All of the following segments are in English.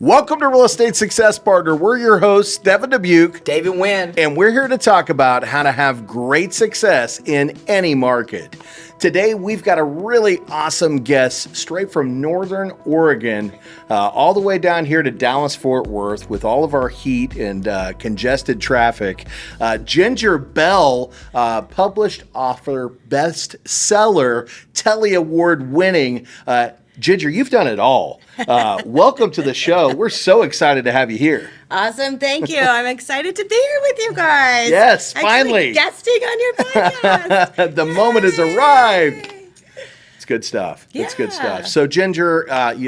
Welcome to Real Estate Success Partner. We're your hosts, Devin Dubuc, David Nguyen. and we're here to talk about how to have great success in any market. Today, we've got a really awesome guest straight from Northern Oregon, all the way down here to Dallas-Fort Worth with all of our heat and congested traffic. Ginger Bell, published author, bestseller, Telly Award winning. Ginger, you've done it all. Welcome to the show. We're so excited to have you here. Awesome. Thank you. I'm excited to be here with you guys. Yes, finally. Guesting on your podcast. The moment has arrived. It's good stuff. It's good stuff. So, Ginger,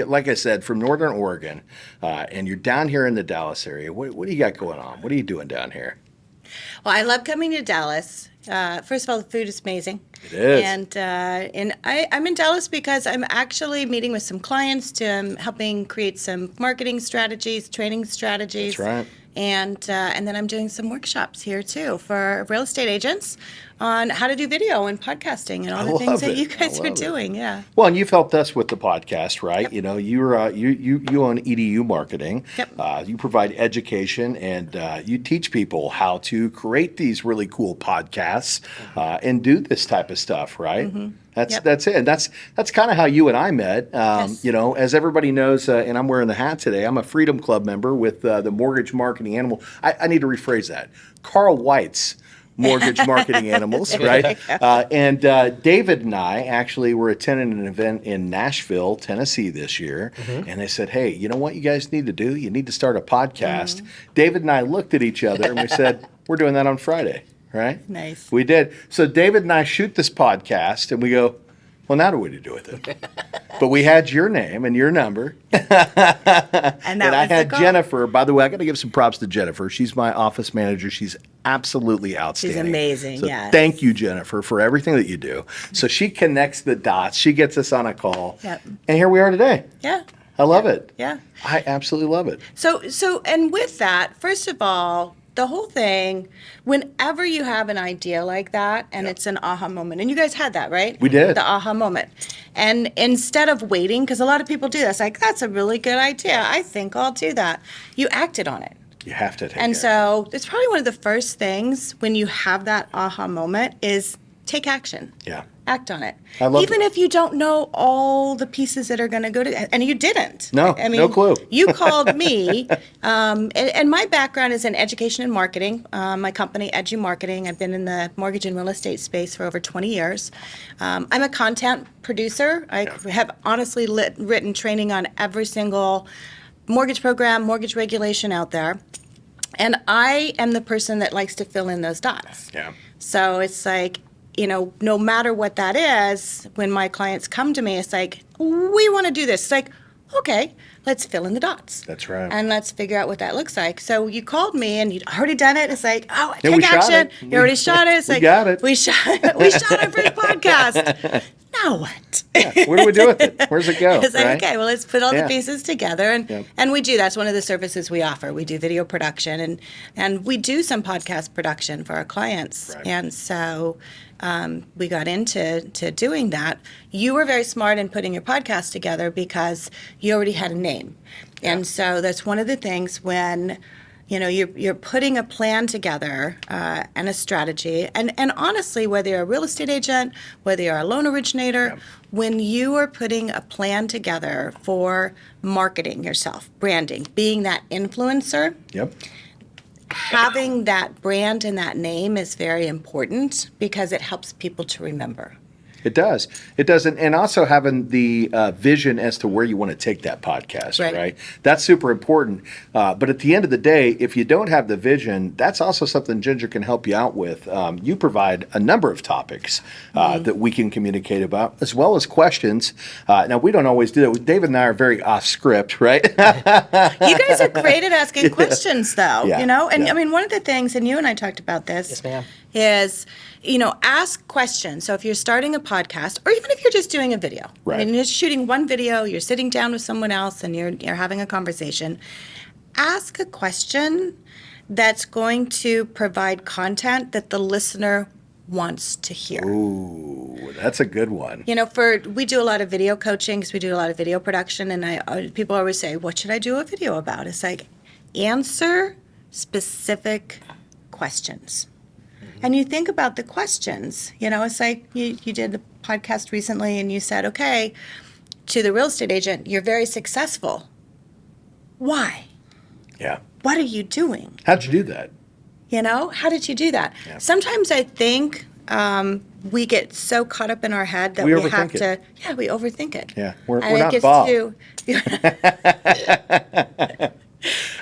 like I said, from Northern Oregon, and you're down here in the Dallas area. What do you got going on? What are you doing down here? Well, I love coming to Dallas. First of all, the food is amazing. It is. And I'm in Dallas because I'm actually meeting with some clients to helping create some marketing strategies, training strategies. That's right. And then I'm doing some workshops here too for real estate agents on how to do video and podcasting and all the things that you guys are doing. Yeah. Well, and you've helped us with the podcast, right? Yep. You know, you own Edumarketing. Yep. You provide education and you teach people how to create these really cool podcasts and do this type of stuff, right? Mm-hmm. That's it. And that's kind of how you and I met. Yes. You know, as everybody knows, and I'm wearing the hat today, I'm a Freedom Club member with the Mortgage Marketing Animal. I need to rephrase that. Carl White's Mortgage Marketing Animals, right? And David and I actually were attending an event in Nashville, Tennessee this year. Mm-hmm. And they said, hey, you know what you guys need to do? You need to start a podcast. Mm-hmm. David and I looked at each other and we said, we're doing that on Friday. Right? Nice. We did. So David and I shoot this podcast and we go, well, now what do we do with it? But we had your name and your number. and I had Jennifer. By the way, I got to give some props to Jennifer. She's my office manager. She's absolutely outstanding. She's amazing, so yes. Thank you, Jennifer, for everything that you do. So she connects the dots. She gets us on a call. Yep. And here we are today. Yeah. I love it. Yeah. I absolutely love it. So, and with that, first of all, the whole thing, whenever you have an idea like that and it's an aha moment, and you guys had that, right? We did. The aha moment. And instead of waiting, because a lot of people do this, like, that's a really good idea. I think I'll do that. You acted on it. You have to take And action. so it's probably one of the first things when you have that aha moment is take action. Yeah. Act on it. I love Even it. if you don't know all the pieces that are going to go to, and you didn't. No, I mean, no clue. You called me, and my background is in education and marketing. My company, Edumarketing, I've been in the mortgage and real estate space for over 20 years. I'm a content producer. I have honestly written training on every single mortgage program, mortgage regulation out there. And I am the person that likes to fill in those dots. Yeah. So it's like, you know, no matter what that is, when my clients come to me, it's like, we want to do this. It's like, okay, let's fill in the dots. That's right. And let's figure out what that looks like. So you called me and you'd already done it. It's like, oh, Yeah, we take shot action. it. You already shot it. It's We like, got it. We shot our first podcast. Now what? Yeah. What do we do with it? Where's it go? It's like, right? okay, well, let's put all Yeah. the pieces together. And we do. That's one of the services we offer. We do video production and we do some podcast production for our clients. Right. And so we got into doing that. You were very smart in putting your podcast together because you already had a name. Yeah. And so that's one of the things when you know, you're putting a plan together and a strategy. And honestly, whether you're a real estate agent, whether you're a loan originator, when you are putting a plan together for marketing yourself, branding, being that influencer, having that brand and that name is very important because it helps people to remember. It does. It does. And also having the vision as to where you want to take that podcast, right? That's super important. But at the end of the day, if you don't have the vision, that's also something Ginger can help you out with. You provide a number of topics that we can communicate about, as well as questions. Now, we don't always do that. David and I are very off script, right? You guys are great at asking questions, though, Yeah, you know? And yeah. I mean, one of the things, and you and I talked about this, Yes, ma'am. is, you know, ask questions. So if you're starting a podcast, or even if you're just doing a video, Right. I mean, you're shooting one video, you're sitting down with someone else, and you're having a conversation, ask a question that's going to provide content that the listener wants to hear. Ooh, that's a good one. You know, we do a lot of video coaching because we do a lot of video production, and people always say, "What should I do a video about?" It's like, answer specific questions. And you think about the questions. You know, it's like you did the podcast recently, and you said, "Okay, to the real estate agent, you're very successful. Why? Yeah. What are you doing? How'd you do that? You know, how did you do that?" Yeah. Sometimes I think we get so caught up in our head that We we overthink have to. it. Yeah, we overthink it. Yeah, we're And it not gets Bob.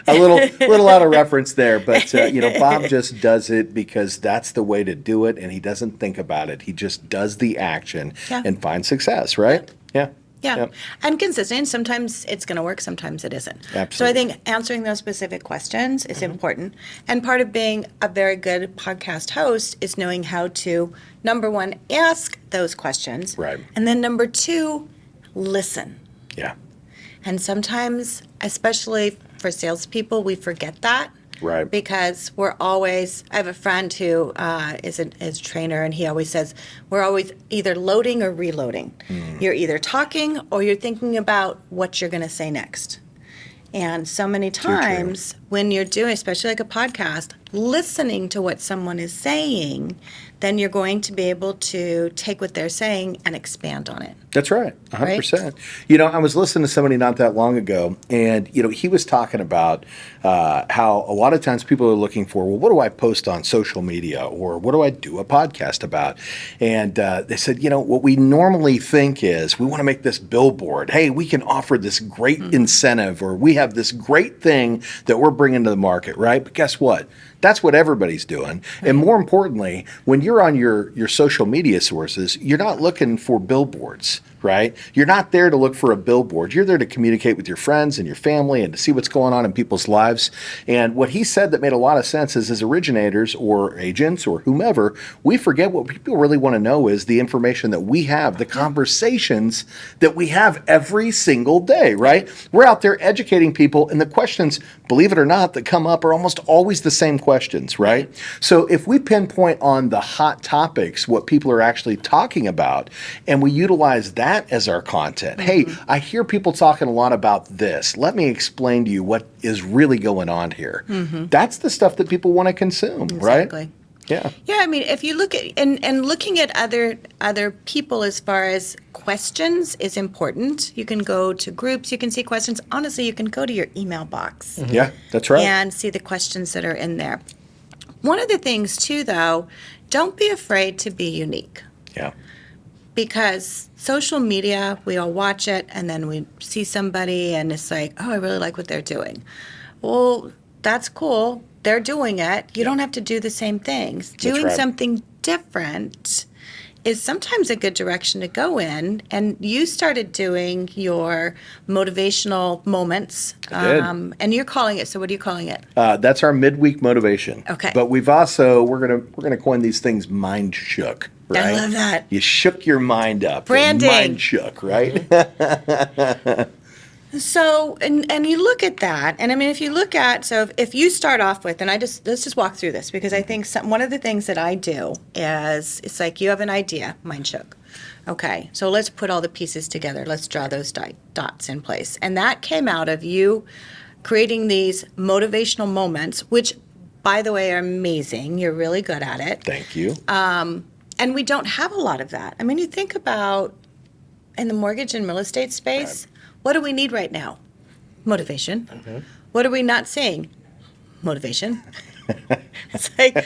A little out of reference there, but Bob just does it because that's the way to do it, and he doesn't think about it. He just does the action Yeah. and finds success, right? Yeah. Yeah, Yep. and consistent. Sometimes it's going to work, sometimes it isn't. So I Absolutely. think answering those specific questions is important. And part of being a very good podcast host is knowing how to, number one, ask those questions. Right. And then number two, listen. Yeah. And sometimes, especially for salespeople, we forget that. Right. Because we're always, I have a friend who is a trainer, and he always says, we're always either loading or reloading. You're either talking or you're thinking about what you're going to say next. And so many times when you're doing, especially like a podcast, listening to what someone is saying, then you're going to be able to take what they're saying and expand on it. That's right, 100%. I was listening to somebody not that long ago, and he was talking about how a lot of times people are looking for, well, what do I post on social media, or what do I do a podcast about? And they said, what we normally think is we want to make this billboard. Hey, we can offer this great incentive, or we have this great thing that we're bringing to the market, right? But guess what? That's what everybody's doing. And more importantly, when you're on your social media sources, you're not looking for billboards, right? You're not there to look for a billboard. You're there to communicate with your friends and your family and to see what's going on in people's lives. And what he said that made a lot of sense is, as originators or agents or whomever, we forget what people really want to know is the information that we have, the conversations that we have every single day, right? We're out there educating people, and the questions, believe it or not, that come up are almost always the same questions, right? So if we pinpoint on the hot topics, what people are actually talking about, and we utilize that as our content. Hey, I hear people talking a lot about this. Let me explain to you what is really going on here. That's the stuff that people want to consume, right? Exactly. Yeah. Yeah, I mean, if you look at and looking at other people as far as questions is important. You can go to groups, you can see questions. Honestly, you can go to your email box. Yeah, that's right. And see the questions that are in there. One of the things too, though, don't be afraid to be unique. Yeah. Because social media, we all watch it, and then we see somebody, and it's like, oh, I really like what they're doing. Well, that's cool. They're doing it. You don't have to do the same things. Doing right. something different is sometimes a good direction to go in. And you started doing your motivational moments. I did. And you're calling it, so what are you calling it? That's our midweek motivation. Okay. But we've also we're gonna coin these things mind shook. Right? I love that. You shook your mind up. Branding. Mind shook, right? So, and you look at that, and I mean, if you look at, so if you start off with, and let's just walk through this, because I think one of the things that I do is, it's like you have an idea, mind shook. Okay, so let's put all the pieces together. Let's draw those dots in place. And that came out of you creating these motivational moments, which, by the way, are amazing. You're really good at it. Thank you. And we don't have a lot of that. I mean, you think about in the mortgage and real estate space, what do we need right now? Motivation. What are we not seeing? Motivation. It's like,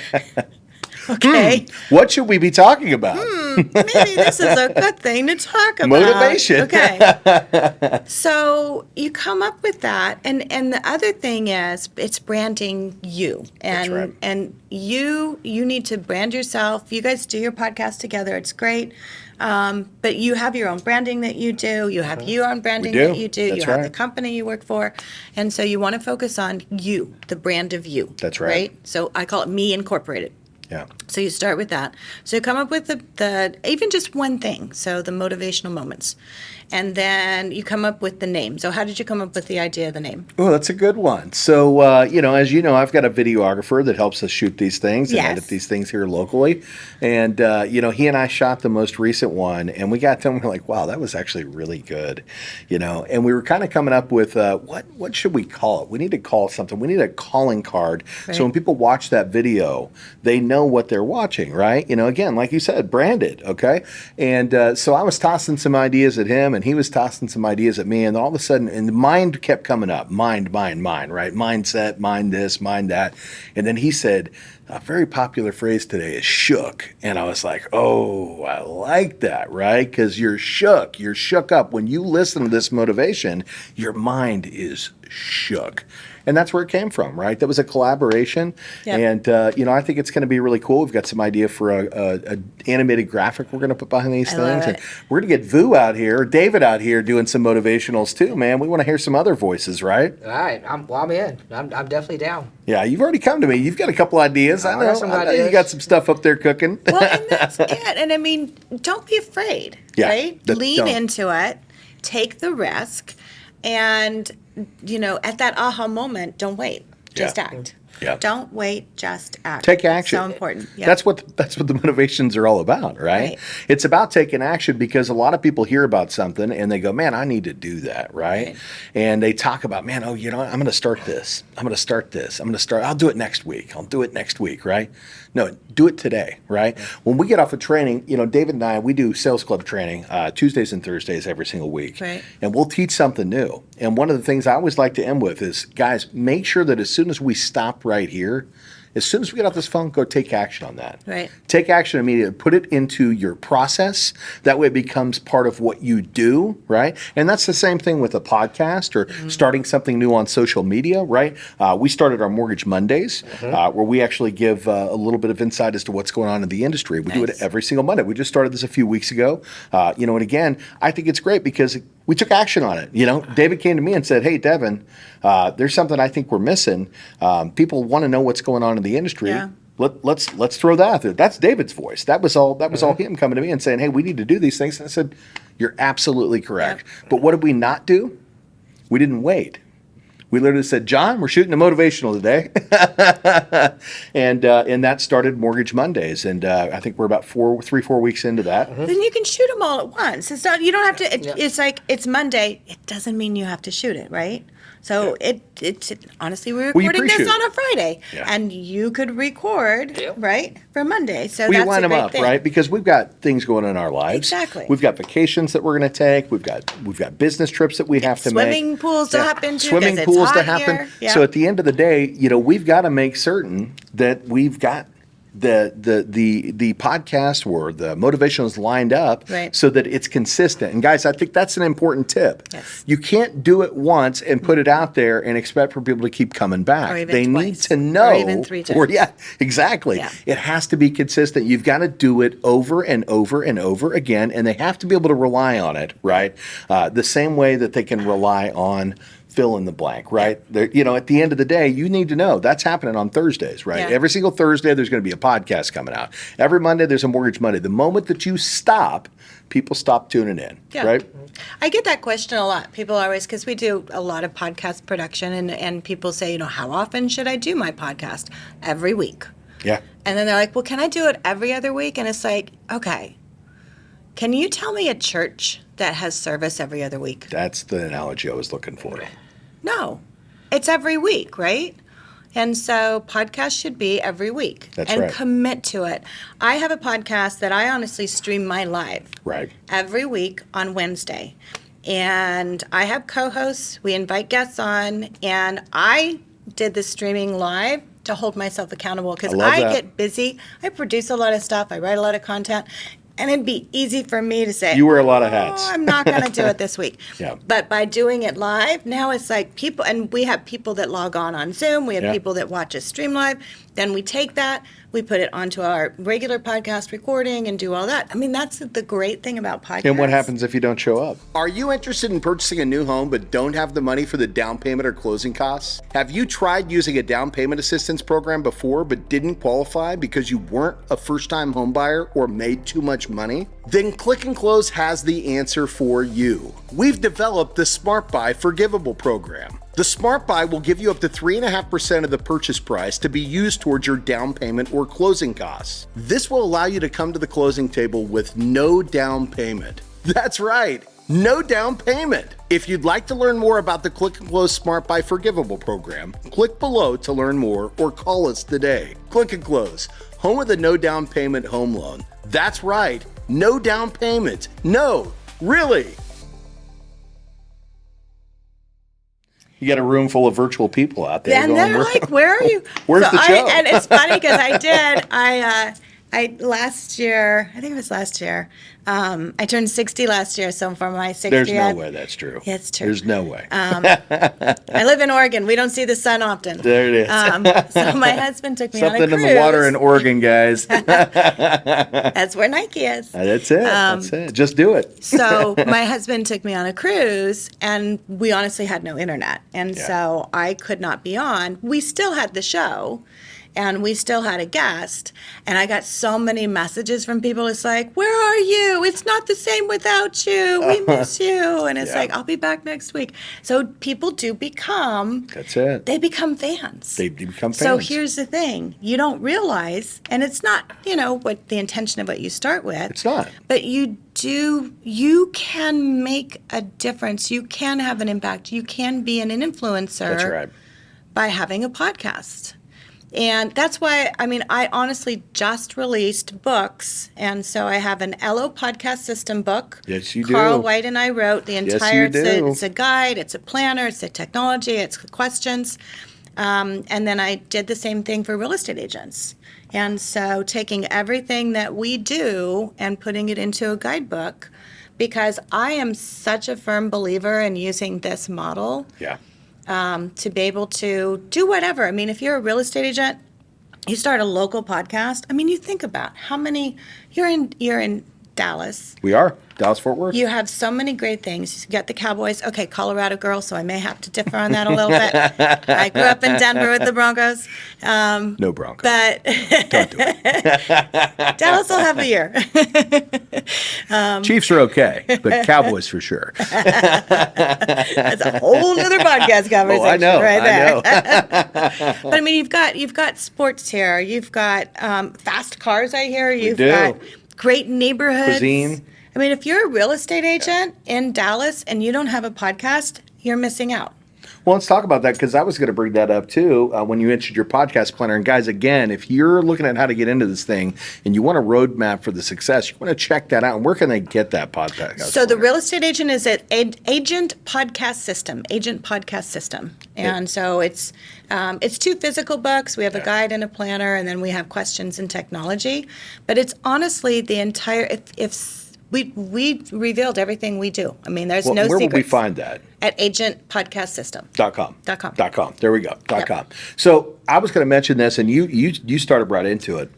okay. What should we be talking about? Maybe this is a good thing to talk about. Motivation. Okay. So you come up with that, and the other thing is it's branding you, and That's right. and you need to brand yourself. You guys do your podcast together. It's great. But you have your own branding that you do. You have your own branding do. that you do. That's You have the right. company you work for. And so you want to focus on you, the brand of you. That's right. So I call it Me Incorporated. Yeah. So you start with that. So you come up with the even just one thing. So the motivational moments. And then you come up with the name. So how did you come up with the idea of the name? Oh, that's a good one. So, as you know, I've got a videographer that helps us shoot these things and edit Yes. these things here locally. And, he and I shot the most recent one, and we got done. We're like, wow, that was actually really good, And we were kind of coming up with what should we call it? We need to call it something. We need a calling card. Right. So when people watch that video, they know what they're watching, right? Again, like you said, branded, okay? And so I was tossing some ideas at him, and he was tossing some ideas at me, and all of a sudden, and the mind kept coming up. Mind, right? Mindset, mind this, mind that. And then he said, a very popular phrase today is shook. And I was like, oh, I like that, right? Because you're shook. You're shook up. When you listen to this motivation, your mind is shook. And that's where it came from, right? That was a collaboration. Yep. And, I think it's going to be really cool. We've got some idea for a animated graphic we're going to put behind these I things. love And it. we're going to get David out here doing some motivationals too, man. We want to hear some other voices, right? All right, I'm in. I'm definitely down. Yeah, you've already come to me. You've got a couple ideas. I I got know. some I know you ideas. got some stuff up there cooking. Well, and that's it. And I mean, don't be afraid, Yeah, right? Lean don't. into it, take the risk, and, at that aha moment, don't wait. Just Yeah. act. Yeah. Don't wait, just act. Take action. So important. Yeah. That's what the motivations are all about, right? Right. It's about taking action because a lot of people hear about something and they go, "Man, I need to do that," right? Right. And they talk about, "Man, I'm going to start this. I'm going to start this. I'll do it next week. I'll do it next week," right? No, do it today, right? When we get off of training, David and I, we do sales club training Tuesdays and Thursdays every single week. Right. And we'll teach something new. And one of the things I always like to end with is, guys, make sure that as soon as we stop right here, as soon as we get off this phone, go take action on that. Right. Take action immediately. Put it into your process. That way it becomes part of what you do, right? And that's the same thing with a podcast or starting something new on social media, right? We started our Mortgage Mondays, where we actually give a little bit of insight as to what's going on in the industry. We do it Nice. every single Monday. We just started this a few weeks ago. And again, I think it's great because we took action on it. David came to me and said, "Hey, Devin, there's something I think we're missing. People want to know what's going on in the industry. Yeah. Let's throw that out there." That's David's voice. That was all him coming to me and saying, "Hey, we need to do these things." And I said, "You're absolutely correct." But what did we not do? We didn't wait. We literally said, "John, we're shooting a motivational today," and that started Mortgage Mondays. And I think we're about 4 weeks into that. Then you can shoot them all at once. It's not. You don't have to. Yeah. It's like it's Monday. It doesn't mean you have to shoot it, right? So it's honestly, we're Well, you recording this pre-shoot. on a Friday, Yeah. and you could record Yeah. right for Monday. So We that's line a them great up, thing. right? Because we've got things going on in our lives. Exactly. We've got vacations that we're going to take. We've got business trips that we have to make. Swimming pools to hop into, Swimming 'cause it's pools to hot happen. here. Yeah. So at the end of the day, we've got to make certain that we've got the podcast or the motivationals lined up Right. so that it's consistent. And guys, I think that's an important tip. Yes. You can't do it once and put it out there and expect for people to keep coming back. Or even They need twice. to know. Or even 3 times. Or yeah, exactly. Yeah. It has to be consistent. You've got to do it over and over and over again, and they have to be able to rely on it, right? The same way that they can rely on fill in the blank, right? At the end of the day, you need to know that's happening on Thursdays, right? Yeah. Every single Thursday, there's going to be a podcast coming out. Every Monday, there's a Mortgage Monday. The moment that you stop, people stop tuning in, Yeah. right? I get that question a lot. People always, because we do a lot of podcast production, and people say, how often should I do my podcast? Every week. Yeah. And then they're like, well, can I do it every other week? And it's like, okay, can you tell me a church that has service every other week? That's the analogy I was looking for. No, it's every week, right? And so podcasts should be every week. That's and right. commit to it. I have a podcast that I honestly stream my live Right. every week on Wednesday. And I have co-hosts. We invite guests on. And I did the streaming live to hold myself accountable because I love I that. get busy. I produce a lot of stuff. I write a lot of content. And it'd be easy for me to say, You wear a lot of hats. I'm not going to do it this week. Yeah. But by doing it live, now it's like people, and we have people that log on Zoom. We have Yeah. people that watch us stream live. Then we take that, we put it onto our regular podcast recording and do all that. I mean, that's the great thing about podcasts. And what happens if you don't show up? Are you interested in purchasing a new home but don't have the money for the down payment or closing costs? Have you tried using a down payment assistance program before but didn't qualify because you weren't a first-time home buyer or made too much money? Then Click and Close has the answer for you. We've developed the Smart Buy Forgivable program. The Smart Buy will give you up to 3.5% of the purchase price to be used towards your down payment or closing costs. This will allow you to come to the closing table with no down payment. That's right, no down payment. If you'd like to learn more about the Click and Close Smart Buy Forgivable program, click below to learn more or call us today. Click and Close, home of the no down payment home loan. That's right, no down payment. No, really. You got a room full of virtual people out there. And they're like, where are you? Where's the show? And it's funny because I last year, I think it was last year, I turned 60 last year, so for my 60th. There's no way that's true. Yeah, it's true. There's no way. I live in Oregon. We don't see the sun often. There it is. So my husband took me on a Something cruise. in the water in Oregon, guys. That's where Nike is. That's it. That's it. Just do it. So my husband took me on a cruise, and we honestly had no internet. And so I could not be on. We still had the show, and we still had a guest. And I got so many messages from people. It's like, where are you? It's not the same without you. We miss you. And it's like, I'll be back next week. So people do become. That's it. They become fans. They become fans. So here's the thing. You don't realize, and it's not, what the intention of what you start with. It's not. But you can make a difference. You can have an impact. You can be an influencer. That's right. By having a podcast. And that's why, I honestly just released books. And so I have an LO podcast system book. Yes, you do. Carl White and I wrote the entire, Yes, you do. It's a guide, it's a planner, it's a technology, it's questions. And then I did the same thing for real estate agents. And so taking everything that we do and putting it into a guidebook, because I am such a firm believer in using this model. Yeah. To be able to do whatever. If you're a real estate agent, you start a local podcast. You think about how many you're in Dallas. We are. Dallas-Fort Worth. You have so many great things. You got the Cowboys. Okay, Colorado girl, so I may have to differ on that a little bit. I grew up in Denver with the Broncos. No Broncos. But Don't do it. Dallas will have a year. Chiefs are okay, but Cowboys for sure. That's a whole other podcast conversation I know. right there. I know. But you've got sports here. You've got fast cars, I hear. You've do. got great neighborhoods. Cuisine. If you're a real estate agent in Dallas and you don't have a podcast, you're missing out. Well, let's talk about that because I was going to bring that up too when you mentioned your podcast planner. And guys, again, if you're looking at how to get into this thing and you want a roadmap for the success, you want to check that out. And where can they get that podcast? So the real estate agent is at Agent Podcast System, Agent Podcast System. And so it's 2 physical books. We have a guide and a planner, and then we have questions and technology. But it's honestly the entire, if we revealed everything we do. There's no secrets. Where would we find that? At agentpodcastsystem.com. .com. There we go. .com. So I was going to mention this, and you started right into it.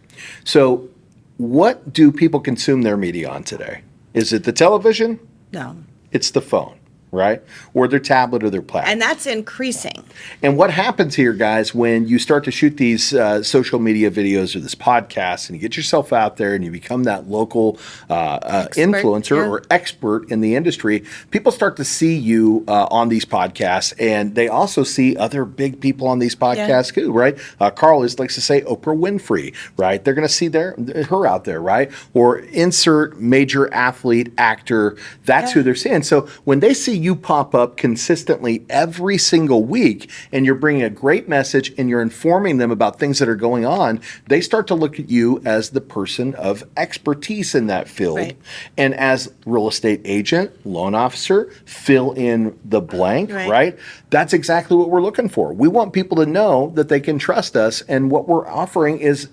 So what do people consume their media on today? Is it the television? No. It's the phone, right? Or their tablet or their platform. And that's increasing. And what happens here, guys, when you start to shoot these social media videos or this podcast and you get yourself out there and you become that local influencer or expert in the industry, people start to see you on these podcasts, and they also see other big people on these podcasts too, right? Carl likes to say Oprah Winfrey, right? They're going to see her out there, right? Or insert major athlete, actor. That's who they're seeing. So when they see you pop up consistently every single week and you're bringing a great message and you're informing them about things that are going on, they start to look at you as the person of expertise in that field. Right. And as real estate agent, loan officer, fill in the blank, right? That's exactly what we're looking for. We want people to know that they can trust us, and what we're offering is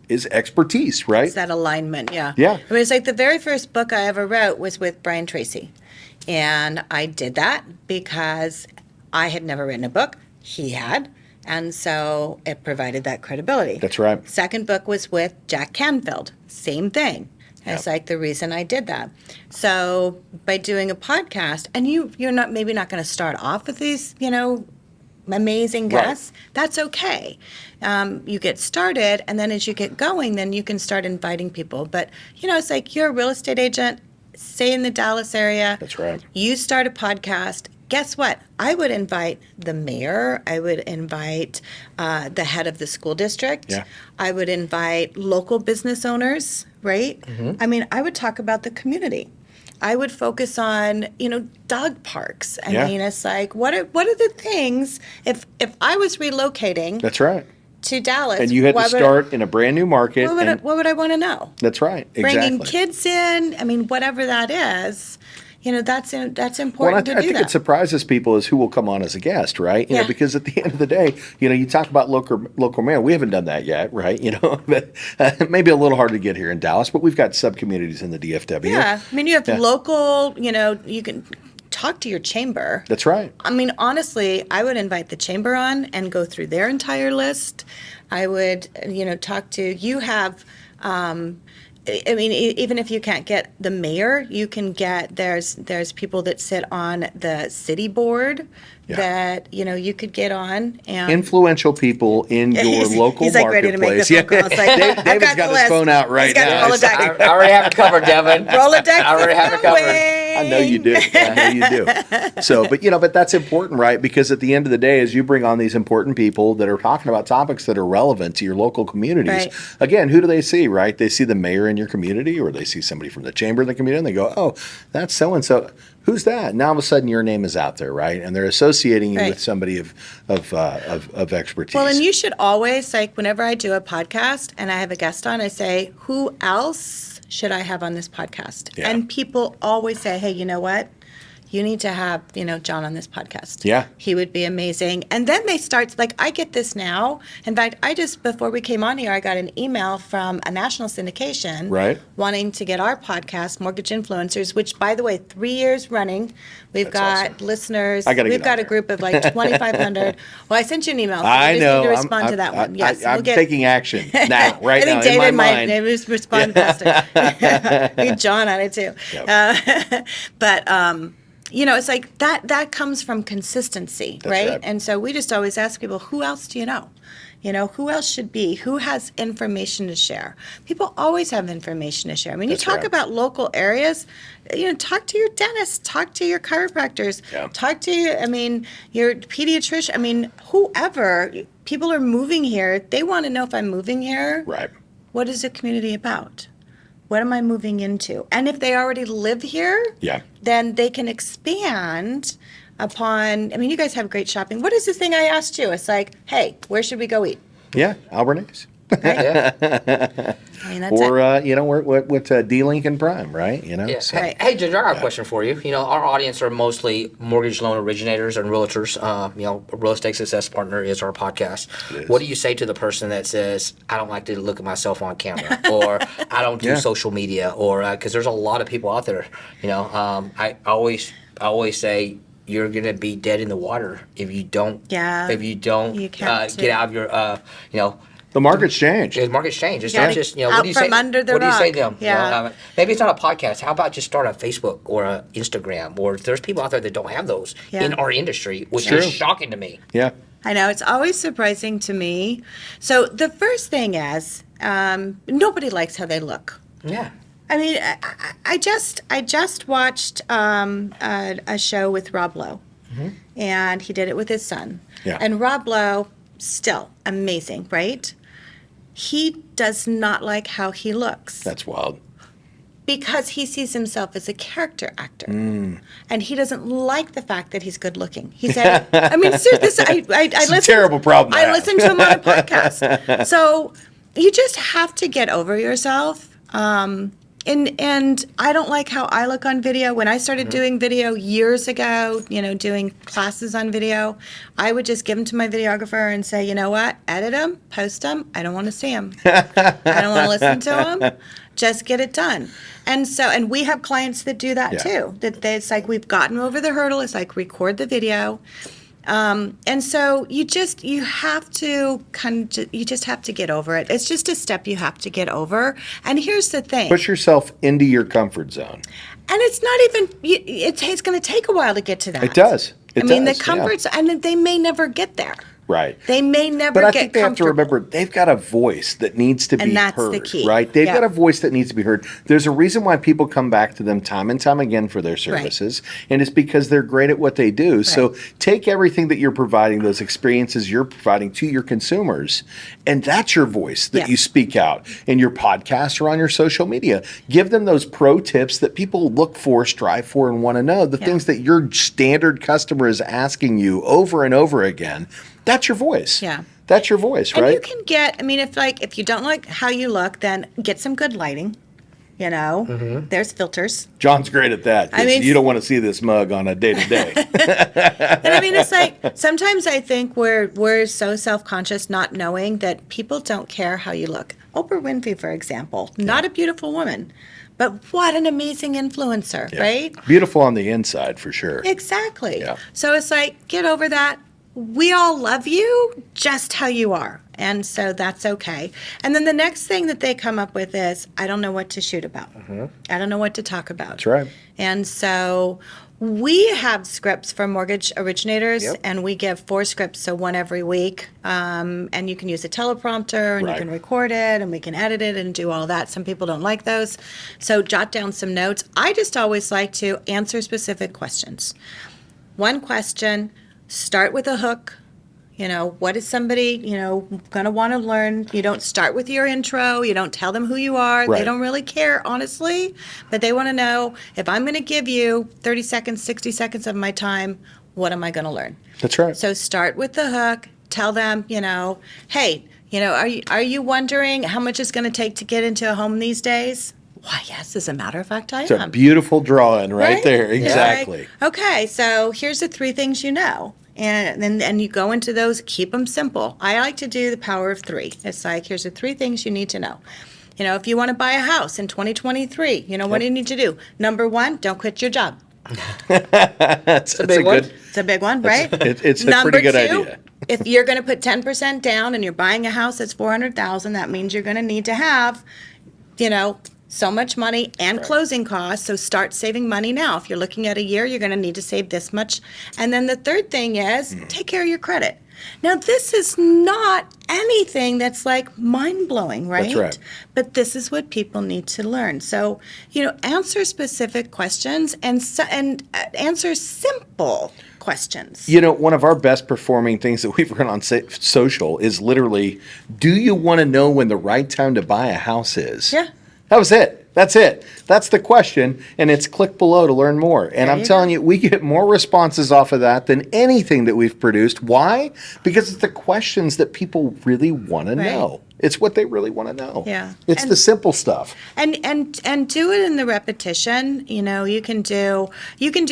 expertise, right? It's that alignment, yeah. Yeah. It's like the very first book I ever wrote was with Brian Tracy. And I did that because I had never written a book. He had. And so it provided that credibility. That's right. Second book was with Jack Canfield. Same thing. It's like the reason I did that. So by doing a podcast, and you're maybe not going to start off with these, amazing guests. Right. That's okay. You get started, and then as you get going, then you can start inviting people. But, it's like you're a real estate agent, say in the Dallas area. That's right. You start a podcast. Guess what? I would invite the mayor. I would invite the head of the school district. Yeah. I would invite local business owners, right? Mm-hmm. I mean, I would talk about the community. I would focus on, dog parks. I mean, it's like, what are the things, if I was relocating. That's right. To Dallas. And you had to start in a brand new market. What would I want to know? That's right. Exactly. Bringing kids in. I mean, whatever that is. That's important to do I think it surprises people is who will come on as a guest, right? Because at the end of the day, you talk about local mayor. We haven't done that yet, right? But maybe a little hard to get here in Dallas, but we've got sub-communities in the DFW. Yeah. I mean, you have local, you can talk to your chamber. That's right. I mean, honestly, I would invite the chamber on and go through their entire list. I would, talk to, you have, I mean, even if you can't get the mayor, you can get, there's people that sit on the city board that, you could get on. And influential people in your local he's like marketplace. Ready to make the phone calls. Like, David's got his phone out right now. I already have it covered, Devin. Rolodex. I already have it covered. I know you do. So, but that's important, right? Because at the end of the day, as you bring on these important people that are talking about topics that are relevant to your local communities, again, who do they see, right? They see the mayor in your community, or they see somebody from the chamber in the community, and they go, oh, that's so-and-so. Who's that? Now all of a sudden your name is out there, right? And they're associating you with somebody of expertise. Well, and you should always, like, whenever I do a podcast and I have a guest on, I say, who else should I have on this podcast? Yeah. And people always say, hey, you know what? You need to have, John on this podcast. Yeah. He would be amazing. And then they start, like, I get this now. In fact, before we came on here, I got an email from a national syndication wanting to get our podcast, Mortgage Influencers, which, by the way, 3 years running. We've got listeners. We've got a group of like 2,500. Well, I sent you an email. So I know. Need to respond to that one. Yes, I'm taking action now, right now. I think David might respond faster. I think John on it too. Yep. But it's like that comes from consistency, right? And so we just always ask people, who else do you know? Who else should be? Who has information to share? People always have information to share. I mean, you talk about local areas, talk to your dentist, talk to your chiropractors, talk to, your pediatrician. Whoever. People are moving here. They want to know if I'm moving here. Right. What is the community about? What am I moving into? And if they already live here, then they can expand upon, you guys have great shopping. What is the thing I asked you? It's like, hey, where should we go eat? Yeah, Albernays. That's or with D-Lincoln Prime, right? So. Hey, Ginger, I have a question for you. Our audience are mostly mortgage loan originators and realtors. Real Estate Success Partner is our podcast. What do you say to the person that says, I don't like to look at myself on camera, or I don't do social media, or because there's a lot of people out there. I always say, you're gonna be dead in the water if you don't. If you don't get out of your. The market's changed. The market's changed. It's not just out what do you from say? under the what rock. do you say to them? Yeah. Maybe it's not a podcast. How about just start a Facebook or a Instagram? Or there's people out there that don't have those in our industry, which is shocking to me. Yeah. I know, it's always surprising to me. So the first thing is, nobody likes how they look. Yeah. I just watched a show with Rob Lowe, and he did it with his son. Yeah. And Rob Lowe, still amazing, right? He does not like how he looks. That's wild. Because he sees himself as a character actor. And he doesn't like the fact that he's good looking. He said, seriously, I it's a terrible problem. I listen to him on a podcast. So you just have to get over yourself. And I don't like how I look on video. When I started doing video years ago, doing classes on video, I would just give them to my videographer and say, you know what, edit them, post them. I don't want to see them. I don't want to listen to them. Just get it done. And we have clients that do that too. It's like we've gotten over the hurdle. It's like record the video. And so you just have to get over it. It's just a step you have to get over. And here's the thing. Push yourself into your comfort zone. And it's not even, it's going to take a while to get to that. It does. I mean, the comforts, and they may never get there. Right. They may never but I get think they have to remember they've got a voice that needs to be heard. And that's the key. Right? They've Yeah. got a voice that needs to be heard. There's a reason why people come back to them time and time again for their services, and it's because they're great at what they do. Right. So take everything that you're providing, those experiences you're providing to your consumers, and that's your voice that you speak out in your podcast or on your social media. Give them those pro tips that people look for, strive for, and want to know, the things that your standard customer is asking you over and over again. That's your voice. Yeah. That's your voice, right? And you can get, I mean, if you don't like how you look, then get some good lighting. You know, there's filters. John's great at that. I mean, you don't want to see this mug on a day-to-day. And I mean, it's like, sometimes I think we're so self-conscious not knowing that people don't care how you look. Oprah Winfrey, for example, not a beautiful woman, but what an amazing influencer, right? Beautiful on the inside, for sure. Exactly. Yeah. So it's like, get over that. We all love you just how you are. And so that's okay. And then the next thing that they come up with is, I don't know what to shoot about. I don't know what to talk about. That's right. And so we have scripts for mortgage originators, and we give 4 scripts, so 1 every week. And you can use a teleprompter, and you can record it, and we can edit it and do all that. Some people don't like those. So jot down some notes. I just always like to answer specific questions. One question. Start with a hook. You know, what is somebody, going to want to learn? You don't start with your intro. You don't tell them who you are. Right. They don't really care, honestly. But they want to know, if I'm going to give you 30 seconds, 60 seconds of my time, what am I going to learn? That's right. So start with the hook. Tell them, hey, are you wondering how much it's going to take to get into a home these days? Why, yes, as a matter of fact, I am. It's a beautiful drawing right there. Exactly. Like, okay, so here's the 3 things you know. And then you go into those, keep them simple. I like to do the power of 3. It's like, here's the 3 things you need to know. If you want to buy a house in 2023, what do you need to do? Number 1, don't quit your job. It's a big one. It's a big one, right? It's a pretty good idea. If you're going to put 10% down and you're buying a house that's $400,000, that means you're going to need to have, so much money and closing costs. So start saving money now. If you're looking at a year, you're going to need to save this much. And then the third thing is take care of your credit. Now, this is not anything that's like mind-blowing, right? That's right. But this is what people need to learn. So, answer specific questions and answer simple questions. One of our best performing things that we've run on social is literally, do you want to know when the right time to buy a house is? Yeah. That was it. That's it. That's the question, and it's click below to learn more. And I'm telling you, we get more responses off of that than anything that we've produced. Why? Because it's the questions that people really want to know. It's what they really want to know. Yeah. It's the simple stuff. And do it in the repetition. You can do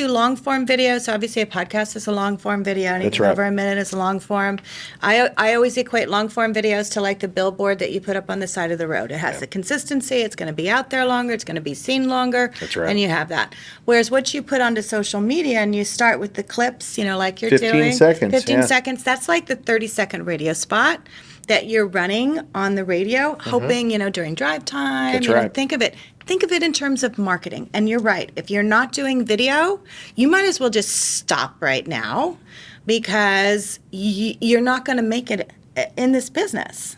long form videos. Obviously, a podcast is a long form video. Anything over a minute is a long form. I always equate long form videos to like the billboard that you put up on the side of the road. It has the consistency. It's going to be out there longer. It's going to be seen longer. That's right. And you have that. Whereas what you put onto social media and you start with the clips, like you're 15 doing. seconds, 15 seconds. That's like the 30-second radio spot that you're running on the radio, hoping, during drive time. That's right. Think of it in terms of marketing. And you're right. If you're not doing video, you might as well just stop right now, because you're not going to make it in this business.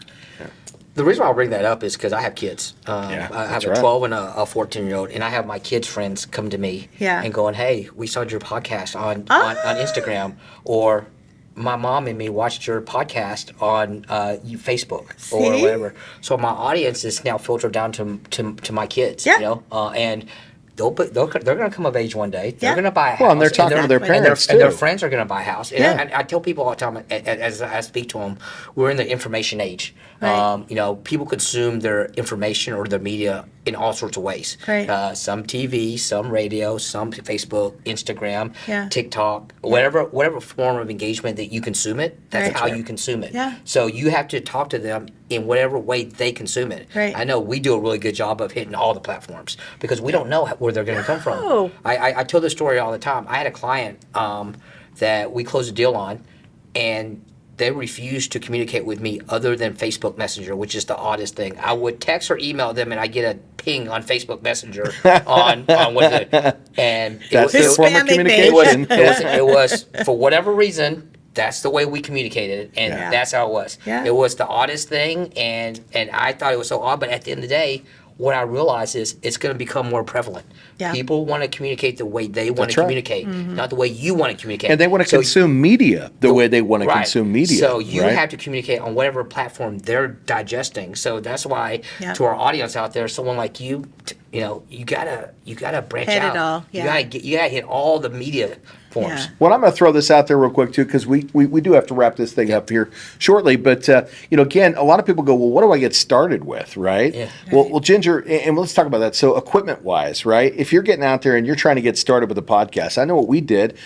The reason why I bring that up is because I have kids. I have a 12 and a 14-year-old, and I have my kids' friends come to me and going, "Hey, we saw your podcast on Instagram," or "My mom and me watched your podcast on Facebook," or whatever. So my audience is now filtered down to my kids, and they're going to come of age one day. They're going to buy a house. Well, and they're talking to their parents, and their friends are going to buy a house. And I tell people all the time, as I speak to them, we're in the information age. Right. People consume their information or their media in all sorts of ways. Right. Some TV, some radio, some Facebook, Instagram, Yeah. TikTok, whatever form of engagement that you consume it, that's how you consume it. Yeah. So you have to talk to them in whatever way they consume it. Right. I know we do a really good job of hitting all the platforms because we don't know where they're going to come from. No. I tell this story all the time. I had a client that we closed a deal on, and they refused to communicate with me other than Facebook Messenger, which is the oddest thing. I would text or email them, and I get a ping on Facebook Messenger on what is it, and That's their form of Spamming me. communication. it was for whatever reason. That's the way we communicated, and Yeah. that's how it was. Yeah. It was the oddest thing, and I thought it was so odd. But at the end of the day, what I realized is it's going to become more prevalent. Yeah. People want to communicate the way they want That's to right. communicate, not the way you want to communicate. And they want to So consume media the way they want to Right. consume media. So you right? have to communicate on whatever platform they're digesting. So that's why, Yeah. to our audience out there, someone like you, you gotta branch Hit it out. all, You yeah. gotta hit all the media forms. Yeah. Well, I'm going to throw this out there real quick too, because we do have to wrap this thing up here shortly. But again, a lot of people go, well, what do I get started with, right? Yeah. Well, Ginger, and let's talk about that. So, equipment wise, right? If you're getting out there and you're trying to get started with a podcast, I know what we did,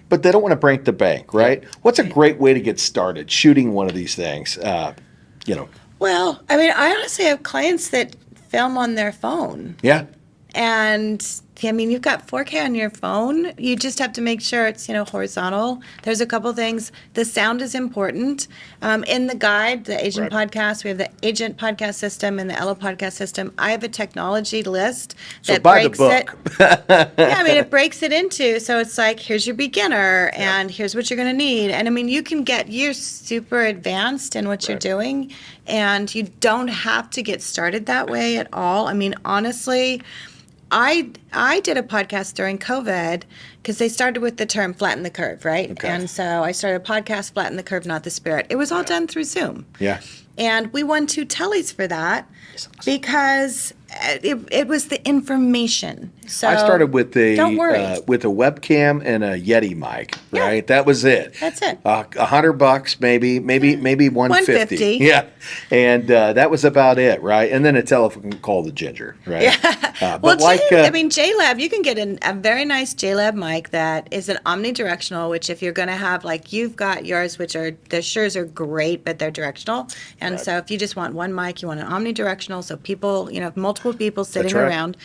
but they don't want to break the bank, right? What's a great way to get started shooting one of these things? Well, I mean, I honestly have clients that film on their phone. Yeah. And I mean, you've got 4K on your phone. You just have to make sure it's, horizontal. There's a couple things. The sound is important. In the guide, the Agent Podcast, we have the Agent Podcast System and the Ella Podcast System. I have a technology list So that buy the breaks book. it. Yeah, I mean, it breaks it into, so it's like, here's your beginner, and here's what you're going to need. And I mean, you're super advanced in what you're doing, and you don't have to get started that way at all. I mean, honestly, I did a podcast during COVID because they started with the term flatten the curve, right? Okay. And so I started a podcast, Flatten the Curve, Not the Spirit. It was all done through Zoom. Yeah. And we won 2 tellies for that because it was the information. So I started with don't worry. with a webcam and a Yeti mic, Yeah. right? That was it. That's it. $100, maybe 150. $150. Yeah, and that was about it, right? And then a telephone call to Ginger, right? Yeah. But JLab, you can get a very nice JLab mic that is an omnidirectional, which if you're going to have, like you've got yours, which are, the Sures are great, but they're directional. And so if you just want one mic, you want an omnidirectional, so people, multiple people sitting right. around.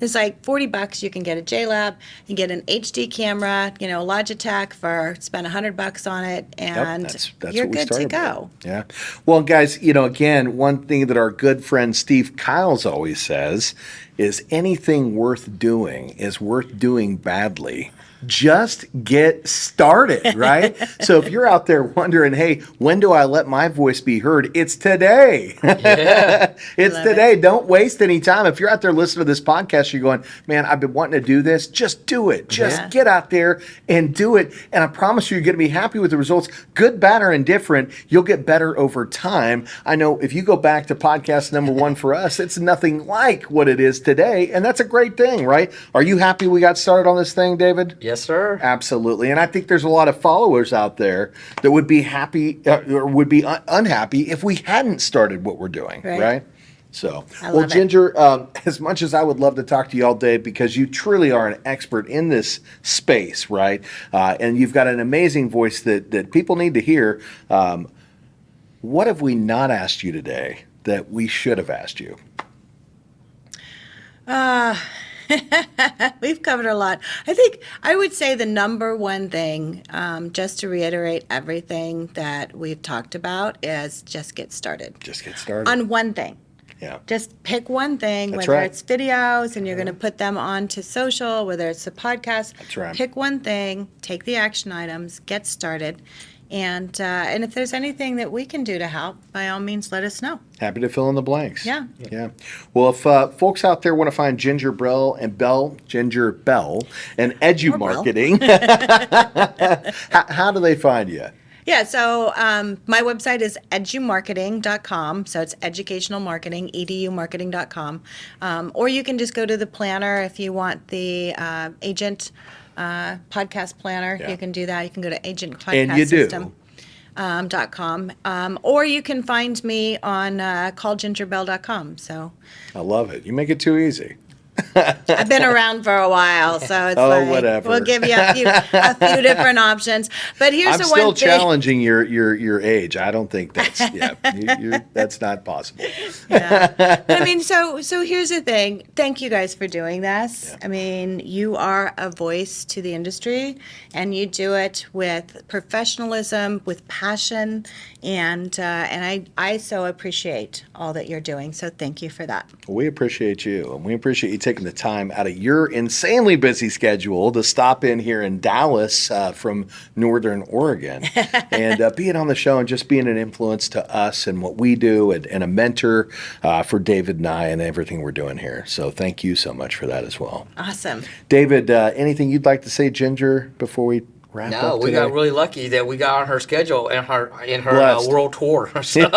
It's like $40. You can get a JLab, you get an HD camera, Logitech spend $100 on it, and that's you're what we good to started go. with. Yeah. Well, guys, again, one thing that our good friend Steve Kyles always says is anything worth doing is worth doing badly. Just get started, right? So if you're out there wondering, hey, when do I let my voice be heard? It's today. It's today. Don't waste any time. If you're out there listening to this podcast, you're going, man, I've been wanting to do this. Just do it. Just get out there and do it. And I promise you, you're going to be happy with the results. Good, bad, or indifferent, you'll get better over time. I know if you go back to podcast number 1 for us, it's nothing like what it is today. And that's a great thing, right? Are you happy we got started on this thing, David? Yes, sir. Absolutely. And I think there's a lot of followers out there that would be happy or would be unhappy if we hadn't started what we're doing, right? So, I well, love it. Ginger, as much as I would love to talk to you all day because you truly are an expert in this space, right? And you've got an amazing voice that people need to hear. What have we not asked you today that we should have asked you? We've covered a lot. I think I would say the number one thing, just to reiterate everything that we've talked about, is just get started. Just get started. On one thing. Yeah. Just pick one thing, That's whether right. it's videos and you're going to put them onto social, whether it's a podcast. That's right. Pick one thing, take the action items, get started. And if there's anything that we can do to help, by all means, let us know. Happy to fill in the blanks. Yeah. Yeah. Well, if folks out there want to find Ginger Bell and Edumarketing, how do they find you? Yeah, so my website is edumarketing.com. So it's educational marketing, edumarketing.com. Or you can just go to the planner if you want the agent podcast planner. Yeah. You can do that. You can go to And you do. agentpodcastsystem.com. Or you can find me on callgingerbell.com. So I love it. You make it too easy. I've been around for a while, so it's Oh, like whatever. we'll give you a few different options. But here's I'm the still one thing. challenging your age. I don't think that's that's not possible. Yeah. I mean, so here's the thing. Thank you guys for doing this. Yeah. I mean, you are a voice to the industry, and you do it with professionalism, with passion, and I so appreciate all that you're doing. So thank you for that. We appreciate you, and we appreciate you taking the time out of your insanely busy schedule to stop in here in Dallas from Northern Oregon and being on the show and just being an influence to us and what we do and a mentor for David and I and everything we're doing here. So thank you so much for that as well. Awesome. David, anything you'd like to say, Ginger, before we wrap No, up we today? got really lucky that we got on her schedule and her Blessed. world tour. So,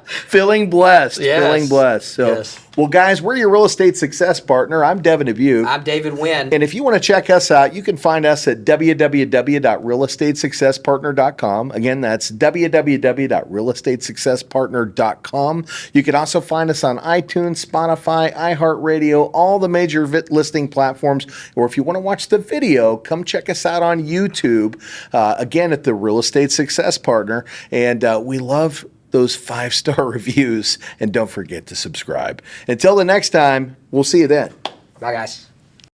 Feeling blessed. Yes. Feeling blessed. So, Yes. well, guys, we're your real estate success partner. I'm Devin Dubuc. I'm David Nguyen. And if you want to check us out, you can find us at www.realestatesuccesspartner.com. Again, that's www.realestatesuccesspartner.com. You can also find us on iTunes, Spotify, iHeartRadio, all the major listing platforms. Or if you want to watch the video, come check us out on YouTube, again, at the Real Estate Success Partner. And we love those 5-star reviews. And don't forget to subscribe. Until the next time, we'll see you then. Bye, guys.